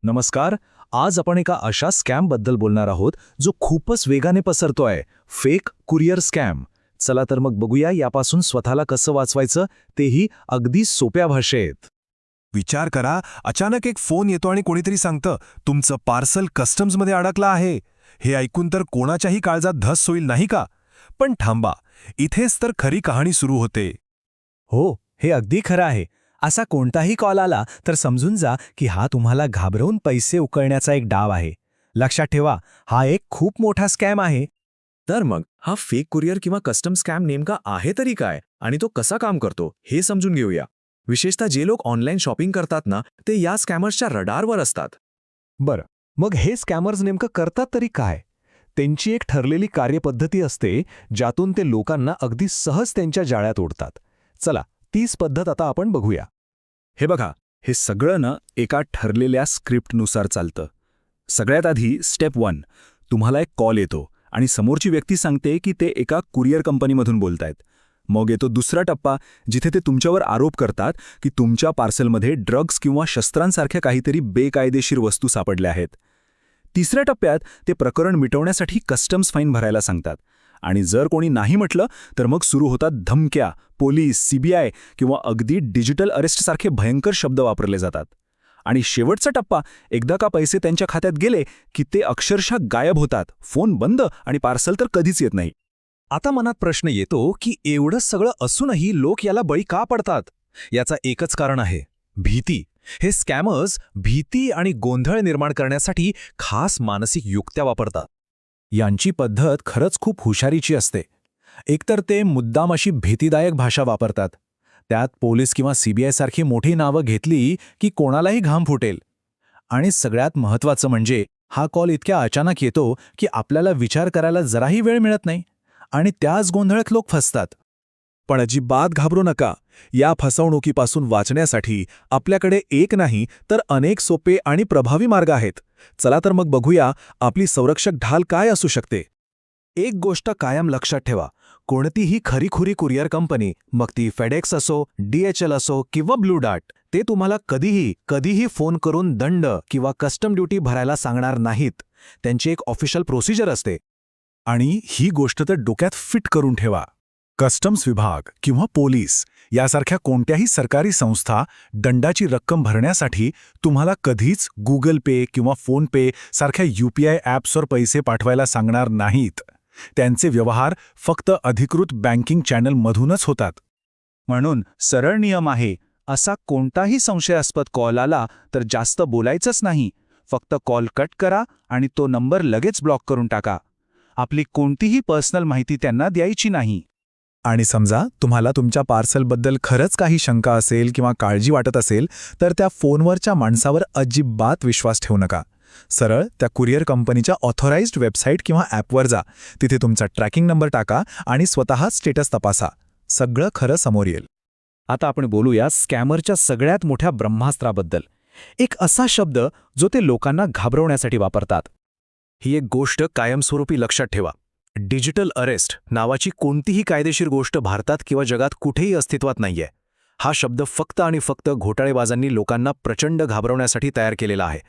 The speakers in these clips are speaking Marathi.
नमस्कार. आज आपण एका अशा स्कॅमबद्दल बोलणार आहोत जो खूपच वेगाने पसरतोय, फेक कुरिअर स्कॅम. चला तर मग बघूया यापासून स्वतःला कसं वाचवायचं, तेही अगदी सोप्या भाषेत. विचार करा, अचानक एक फोन येतो आणि कोणीतरी सांगतं तुमचं पार्सल कस्टम्समध्ये अडकलं आहे. हे ऐकून तर कोणाच्याही काळजात धस होईल नाही का? पण थांबा, इथेच तर खरी कहाणी सुरू होते. हो, हे अगदी खरं आहे. असा कोणताही कॉल आला तर समजून जा की हा तुम्हाला घाबरवून पैसे उकळण्याचा एक डाव आहे. लक्षात ठेवा, हा एक खूप मोठा स्कॅम आहे. तर मग हा फेक कुरिअर किंवा कस्टम स्कॅम नेमका आहे तरी काय आणि तो कसा काम करतो हे समजून घेऊया. विशेषतः जे लोक ऑनलाईन शॉपिंग करतात ना, ते या स्कॅमर्सच्या रडारवर असतात. बरं, मग हे स्कॅमर्स नेमकं करतात तरी काय? त्यांची एक ठरलेली कार्यपद्धती असते, ज्यातून ते लोकांना अगदी सहज त्यांच्या जाळ्यात ओढतात. चला, तीच पद्धत आता आपण बघूया. हे बघा, हे सगळं ना एका ठरलेल्या स्क्रिप्टनुसार चालतं. सगळ्यात आधी स्टेप 1, तुम्हाला एक कॉल येतो आणि समोरची व्यक्ती सांगते की ते एका कुरिअर कंपनीमधून बोलतायत. मग येतो दुसरा टप्पा, जिथे ते तुमच्यावर आरोप करतात की तुमच्या पार्सलमध्ये ड्रग्ज किंवा शस्त्रांसारख्या काहीतरी बेकायदेशीर वस्तू सापडल्या आहेत. तिसऱ्या टप्प्यात ते प्रकरण मिटवण्यासाठी कस्टम्स फाईन भरायला सांगतात. आणि जर कोणी नाही म्हटलं तर मग सुरू होतात धमक्या, पोलीस, सीबीआय किंवा अगदी डिजिटल अरेस्टसारखे भयंकर शब्द वापरले जातात. आणि शेवटचा टप्पा, एकदा का पैसे त्यांच्या खात्यात गेले की ते अक्षरशः गायब होतात. फोन बंद आणि पार्सल तर कधीच येत नाही. आता मनात प्रश्न येतो की एवढं सगळं असूनही लोक याला बळी का पडतात? याचा एकच कारण आहे, भीती. हे स्कॅमर्स भीती आणि गोंधळ निर्माण करण्यासाठी खास मानसिक युक्त्या वापरतात. यांची पद्धत खरंच खूप हुशारीची असते. एकतर ते मुद्दाम अशी भीतीदायक भाषा वापरतात. त्यात पोलीस किंवा सीबीआय सारखी मोठी नावं घेतली की कोणालाही घाम फुटेल. आणि सगळ्यात महत्त्वाचं म्हणजे हा कॉल इतक्या अचानक येतो की आपल्याला विचार करायला जराही वेळ मिळत नाही आणि त्याच गोंधळात लोक फसतात. पण अजिबात घाबरू नका. या फसवणुकीपासून वाचण्यासाठी आपल्याकडे एक नाही तर अनेक सोपे आणि प्रभावी मार्ग आहेत. चला तर मग बघूया आपली संरक्षक ढाल काय असू शकते. एक गोष्ट कायम लक्षात ठेवा, कोणतीही खरीखुरी कुरिअर कंपनी, मग ती फेडेक्स असो, DHL असो किंवा ब्लू डार्ट, ते तुम्हाला कधीही फोन करून दंड किंवा कस्टम ड्युटी भरायला सांगणार नाहीत. त्यांची एक ऑफिशियल प्रोसिजर असते. आणि ही गोष्ट तर डोक्यात फिट करून ठेवा. कस्टम्स विभाग किंवा पोलीस यासारख्या कोणत्याही सरकारी संस्था दंडाची रक्कम भरण्यासाठी तुम्हाला कधीच गुगल पे किंवा फोन पे सारख्या UPI ॲप्सवर पैसे पाठवायला सांगणार नाहीत. त्यांचे व्यवहार फक्त अधिकृत बँकिंग चॅनलमधूनच होतात. म्हणून सरळ नियम आहे, असा कोणताही संशयास्पद कॉल आला तर जास्त बोलायचंच नाही. फक्त कॉल कट करा आणि तो नंबर लगेच ब्लॉक करून टाका. आपली कोणतीही पर्सनल माहिती त्यांना द्यायची नाही. आणि समजा तुम्हाला तुमच्या पार्सलबद्दल खरंच काही शंका असेल किंवा काळजी वाटत असेल तर त्या फोनवरच्या माणसावर अजिबात विश्वास ठेवू नका. सरळ त्या कुरिअर कंपनीच्या ऑथोराइज्ड वेबसाईट किंवा ॲपवर जा. तिथे तुमचा ट्रॅकिंग नंबर टाका आणि स्वतः स्टेटस तपासा. सगळं खरं समोर येईल. आता आपण बोलूया स्कॅमरच्या सगळ्यात मोठ्या ब्रह्मास्त्राबद्दल. एक असा शब्द जो ते लोकांना घाबरवण्यासाठी वापरतात. ही एक गोष्ट कायमस्वरूपी लक्षात ठेवा. डिजिटल अरेस्ट नावाची कोणतीही कायदेशीर गोष्ट भारतात किंवा जगात कुठेही अस्तित्वात नाहीये. हा शब्द फक्त आणि फक्त घोटाळेबाजांनी लोकांना प्रचंड घाबरवण्यासाठी तयार केलेला आहे.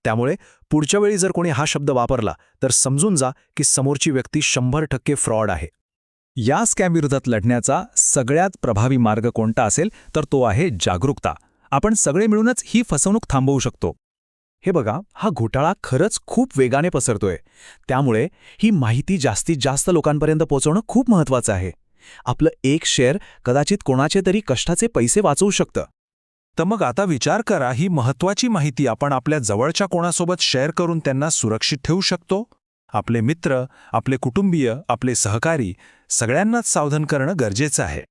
त्यामुळे पुढच्या वेळी जर कोणी हा शब्द वापरला तर समजून जा की समोरची व्यक्ती 100% फ्रॉड आहे. या स्कॅमविरोधात लढण्याचा सगळ्यात प्रभावी मार्ग कोणता असेल तर तो आहे जागरूकता. आपण सगळे मिळूनच ही फसवणूक थांबवू शकतो. हे बघा, हा घोटाळा खरंच खूप वेगाने पसरतोय. त्यामुळे ही माहिती जास्तीत जास्त लोकांपर्यंत पोहोचवणं खूप महत्त्वाचं आहे. आपलं एक शेअर कदाचित कोणाचे तरी कष्टाचे पैसे वाचवू शकतं. तर मग आता विचार करा, ही महत्त्वाची माहिती आपण आपल्या जवळच्या कोणासोबत शेअर करून त्यांना सुरक्षित ठेवू शकतो. आपले मित्र, आपले कुटुंबीय, आपले सहकारी सगळ्यांनाच सावधान करणं गरजेचं आहे.